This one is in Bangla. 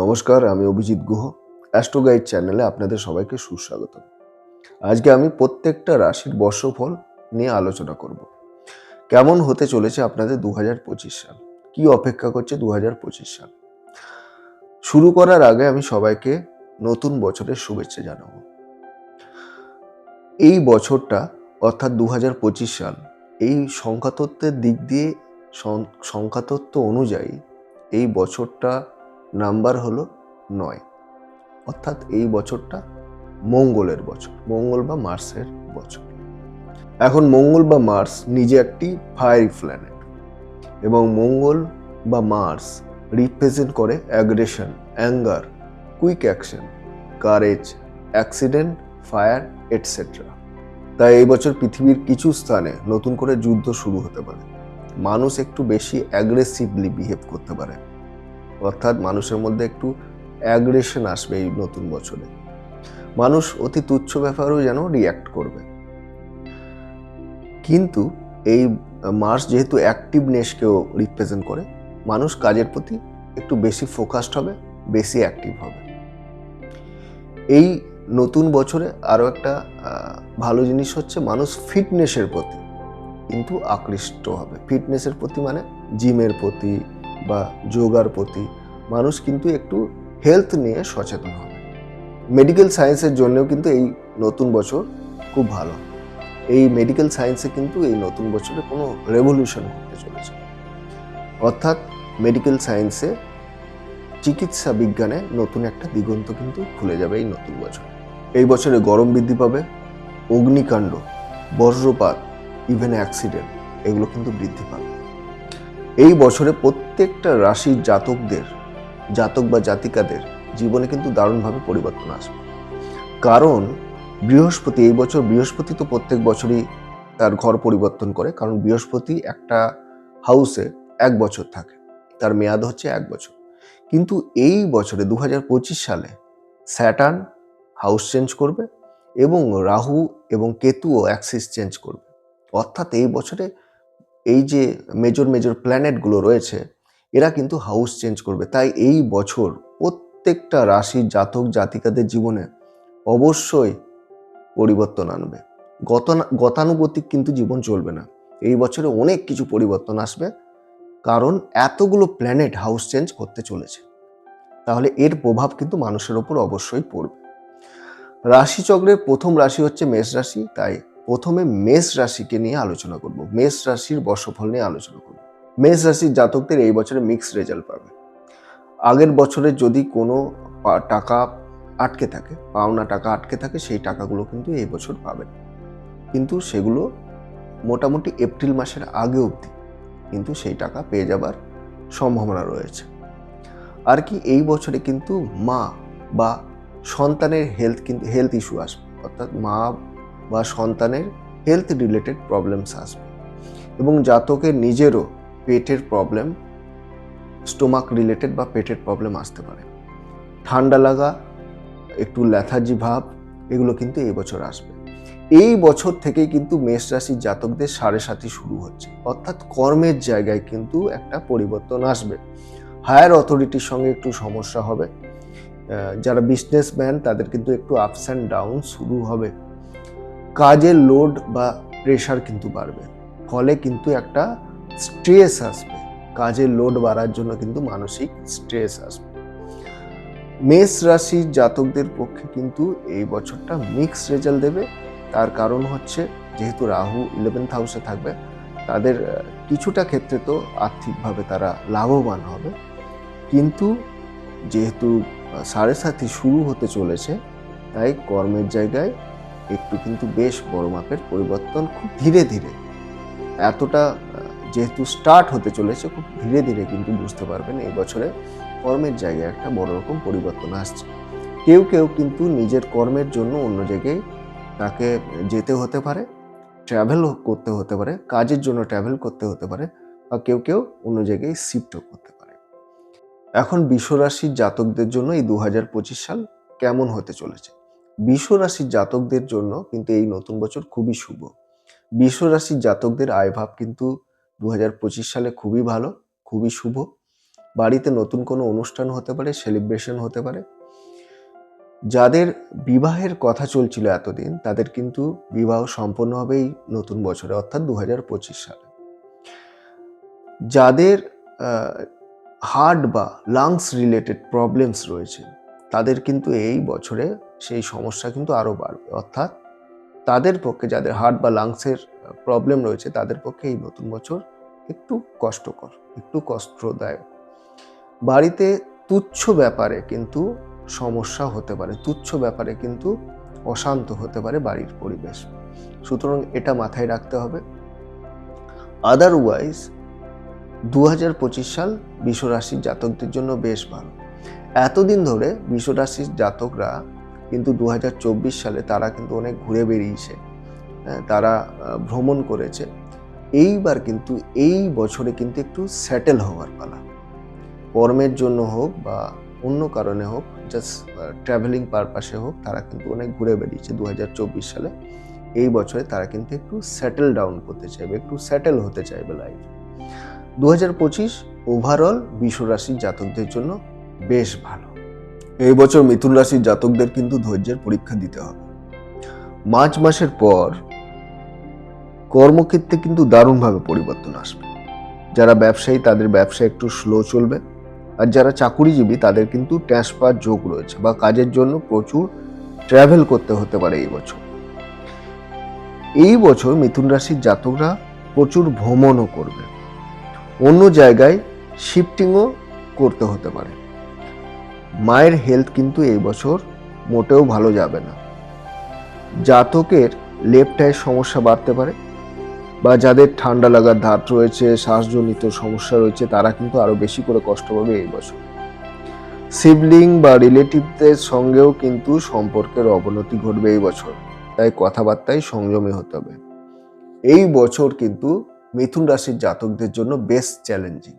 নমস্কার, আমি অভিজিৎ গুহ। অ্যাস্ট্রো গাইড চ্যানেলে আপনাদের সবাইকে সুস্বাগত। আজকে আমি প্রত্যেকটা রাশির বর্ষফল নিয়ে আলোচনা করব। কেমন হতে চলেছে আপনাদের 2025 সাল, কি অপেক্ষা করছে 2025 সাল। শুরু করার আগে আমি সবাইকে নতুন বছরের শুভেচ্ছা জানাবো। এই বছরটা অর্থাৎ 2025 সাল, এই সংখ্যাতত্ত্বের দিক দিয়ে সংখ্যাতত্ত্ব অনুযায়ী এই বছরটা নাম্বার হলো 9, অর্থাৎ এই বছরটা মঙ্গলের বছর, মঙ্গল বা মার্সের বছর। এখন মঙ্গল বা মার্স নিজে একটি ফায়ারি প্ল্যানেট এবং মঙ্গল বা মার্স রিপ্রেজেন্ট করে aggression, anger, quick action, courage, accident, fire etcetera. তাই এই বছর পৃথিবীর কিছু স্থানে নতুন করে যুদ্ধ শুরু হতে পারে। মানুষ একটু বেশি অ্যাগ্রেসিভলি বিহেভ করতে পারে, অর্থাৎ মানুষের মধ্যে একটু অ্যাগ্রেশন আসবে এই নতুন বছরে। মানুষ অতি তুচ্ছ ব্যাপারেও যেন রিয়্যাক্ট করবে। কিন্তু এই মার্স যেহেতু অ্যাক্টিভনেসকেও রিপ্রেজেন্ট করে, মানুষ কাজের প্রতি একটু বেশি ফোকাসড হবে, বেশি অ্যাক্টিভ হবে। এই নতুন বছরে আরও একটা ভালো জিনিস হচ্ছে, মানুষ ফিটনেসের প্রতি কিন্তু আকৃষ্ট হবে। ফিটনেসের প্রতি মানে জিমের প্রতি বা যোগার প্রতি মানুষ কিন্তু একটু হেলথ নিয়ে সচেতন হবে। মেডিকেল সায়েন্সের জন্যও কিন্তু এই নতুন বছর খুব ভালো। এই মেডিকেল সায়েন্সে কিন্তু এই নতুন বছরে কোনো রেভলিউশন ঘটতে চলেছে, অর্থাৎ মেডিকেল সায়েন্সে, চিকিৎসা বিজ্ঞানে নতুন একটা দিগন্ত কিন্তু খুলে যাবে এই নতুন বছর। এই বছরে গরম বৃদ্ধি পাবে, অগ্নিকাণ্ড, বজ্রপাত, ইভেন অ্যাক্সিডেন্ট এগুলো কিন্তু বৃদ্ধি পাবে। এই বছরে প্রত্যেকটা রাশির জাতক বা জাতিকাদের জীবনে কিন্তু দারুণভাবে পরিবর্তন আসবে। কারণ বৃহস্পতি, এই বছর বৃহস্পতি তো প্রত্যেক বছরই তার ঘর পরিবর্তন করে, কারণ বৃহস্পতি একটা হাউসে 1 বছর থাকে, তার মেয়াদ হচ্ছে 1 বছর। কিন্তু এই বছরে 2025 সালে স্যাটার্ন হাউস চেঞ্জ করবে এবং রাহু এবং কেতুও অ্যাক্সিস চেঞ্জ করবে। অর্থাৎ এই বছরে এই যে মেজর প্ল্যানেটগুলো রয়েছে, এরা কিন্তু হাউস চেঞ্জ করবে। তাই এই বছর প্রত্যেকটা রাশির জাতক জাতিকাদের জীবনে অবশ্যই পরিবর্তন আনবে। গতানুগতিক কিন্তু জীবন চলবে না। এই বছরে অনেক কিছু পরিবর্তন আসবে, কারণ এতগুলো প্ল্যানেট হাউস চেঞ্জ করতে চলেছে। তাহলে এর প্রভাব কিন্তু মানুষের ওপর অবশ্যই পড়বে। রাশিচক্রের প্রথম রাশি হচ্ছে মেষ রাশি, তাই প্রথমে মেষ রাশিকে নিয়ে আলোচনা করব। মেষ রাশির বর্ষফল নিয়ে আলোচনা করব। মেষ রাশির জাতকদের এই বছরে মিক্সড রেজাল্ট পাবে। আগের বছরে যদি কোনো টাকা আটকে থাকে, পাওনা টাকা আটকে থাকে, সেই টাকাগুলো কিন্তু এই বছর পাবেন। কিন্তু সেগুলো মোটামুটি এপ্রিল মাসের আগে অবধি কিন্তু সেই টাকা পেয়ে যাবার সম্ভাবনা রয়েছে। আর কি এই বছরে কিন্তু মা বা সন্তানের হেলথ ইস্যু আসবে, অর্থাৎ মা বা সন্তানের হেলথ রিলেটেড প্রবলেমস আসবে এবং জাতকের নিজেরও পেটের প্রবলেম, স্টোমাক রিলেটেড বা পেটের প্রবলেম আসতে পারে। ঠান্ডা লাগা, একটু ল্যাথার্জি ভাব, এগুলো কিন্তু এই বছর আসবে। এই বছর থেকেই কিন্তু মেষ রাশির জাতকদের সাড়ে সাথী শুরু হচ্ছে, অর্থাৎ কর্মের জায়গায় কিন্তু একটা পরিবর্তন আসবে। হায়ার অথরিটির সঙ্গে একটু সমস্যা হবে। যারা বিজনেসম্যান তাদের কিন্তু একটু আপস অ্যান্ড ডাউন শুরু হবে। কাজের লোড বা প্রেশার কিন্তু বাড়বে, ফলে কিন্তু একটা স্ট্রেস আসবে। কাজের লোড বাড়ার জন্য কিন্তু মানসিক স্ট্রেস আসবে। মেষ রাশির জাতকদের পক্ষে কিন্তু এই বছরটা মিক্স রেজাল্ট দেবে। তার কারণ হচ্ছে, যেহেতু রাহু 11th হাউসে থাকবে, তাদের কিছুটা ক্ষেত্রে তো আর্থিকভাবে তারা লাভবান হবে, কিন্তু যেহেতু সাড়ে সাথী শুরু হতে চলেছে, তাই কর্মের জায়গায় একটু কিন্তু বেশ বড় মাপের পরিবর্তন খুব ধীরে ধীরে, এতটা যেহেতু স্টার্ট হতে চলেছে, খুব ধীরে ধীরে কিন্তু বুঝতে পারবেন এই বছরে কর্মের জায়গায় একটা বড় রকম পরিবর্তন আসছে। কেউ কেউ কিন্তু নিজের কর্মের জন্য অন্য জায়গায় তাকে যেতে হতে পারে, ট্রাভেল করতে হতে পারে, কাজের জন্য ট্রাভেল করতে হতে পারে, বা কেউ কেউ অন্য জায়গায় শিফটও করতে পারে। এখন বৃষ রাশির জাতকদের জন্য এই 2025 সাল কেমন হতে চলেছে? বৃষ রাশির জাতকদের জন্য কিন্তু এই নতুন বছর খুবই শুভ। বৃষ রাশির জাতকদের আয়ভাব কিন্তু 2025 সালে খুবই ভালো, খুবই শুভ। বাড়িতে নতুন কোনো অনুষ্ঠান হতে পারে, সেলিব্রেশন হতে পারে। যাদের বিবাহের কথা চলছিল এতদিন, তাদের কিন্তু বিবাহ সম্পন্ন হবে এই নতুন বছরে, অর্থাৎ 2025 সালে। যাদের হার্ট বা লাংস রিলেটেড প্রবলেমস রয়েছে, তাদের কিন্তু এই বছরে সেই সমস্যা কিন্তু আরও বাড়বে। অর্থাৎ তাদের পক্ষে, যাদের হার্ট বা লাংসের প্রবলেম রয়েছে, তাদের পক্ষে এই নতুন বছর একটু কষ্টকর, একটু কষ্টদায়ক। বাড়িতে তুচ্ছ ব্যাপারে কিন্তু সমস্যা হতে পারে, তুচ্ছ ব্যাপারে কিন্তু অশান্ত হতে পারে বাড়ির পরিবেশ। সুতরাং এটা মাথায় রাখতে হবে। আদারওয়াইজ 2025 সাল বৃষ রাশির জাতকদের জন্য বেশ ভালো। এতদিন ধরে বৃষ রাশির জাতকরা কিন্তু 2024 সালে তারা কিন্তু অনেক ঘুরে বেরিয়েছে, তারা ভ্রমণ করেছে। এইবার কিন্তু এই বছরে কিন্তু একটু সেটেল হওয়ার পালা। কর্মের জন্য হোক বা অন্য কারণে হোক, জাস্ট ট্রাভেলিং পারপাসে হোক, তারা কিন্তু অনেক ঘুরে বেরিয়েছে 2024 সালে। এই বছরে তারা কিন্তু একটু সেটেল ডাউন করতে চাইবে, একটু সেটেল হতে চাইবে লাইফ। 2025 ওভারঅল বৃষ রাশির জাতকদের জন্য বেশ ভালো। এই বছর মিথুন রাশির জাতকদের কিন্তু ধৈর্যের পরীক্ষা দিতে হবে। মার্চ মাসের পর কর্মক্ষেত্রে কিন্তু দারুণভাবে পরিবর্তন আসবে। যারা ব্যবসায়ী, তাদের ব্যবসা একটু স্লো চলবে। আর যারা চাকুরিজীবী, তাদের কিন্তু ট্রান্সফার যোগ রয়েছে বা কাজের জন্য প্রচুর ট্রাভেল করতে হতে পারে এই বছর। এই বছর মিথুন রাশির জাতকরা প্রচুর ভ্রমণও করবে, অন্য জায়গায় শিফটিংও করতে হতে পারে। মায়ের হেলথ কিন্তু এই বছর মোটেও ভালো যাবে না। জাতকের লেফট আইয়ের সমস্যা বাড়তে পারে, বা যাদের ঠান্ডা লাগার ধাত রয়েছে, শ্বাসজনিত সমস্যা রয়েছে, তারা কিন্তু আরো বেশি করে কষ্ট পাবে এই বছর। সিবলিং বা রিলেটিভদের সঙ্গেও কিন্তু সম্পর্কের অবনতি ঘটবে এই বছর, তাই কথাবার্তায় সংযমী হতে হবে। এই বছর কিন্তু মিথুন রাশির জাতকদের জন্য বেশ চ্যালেঞ্জিং।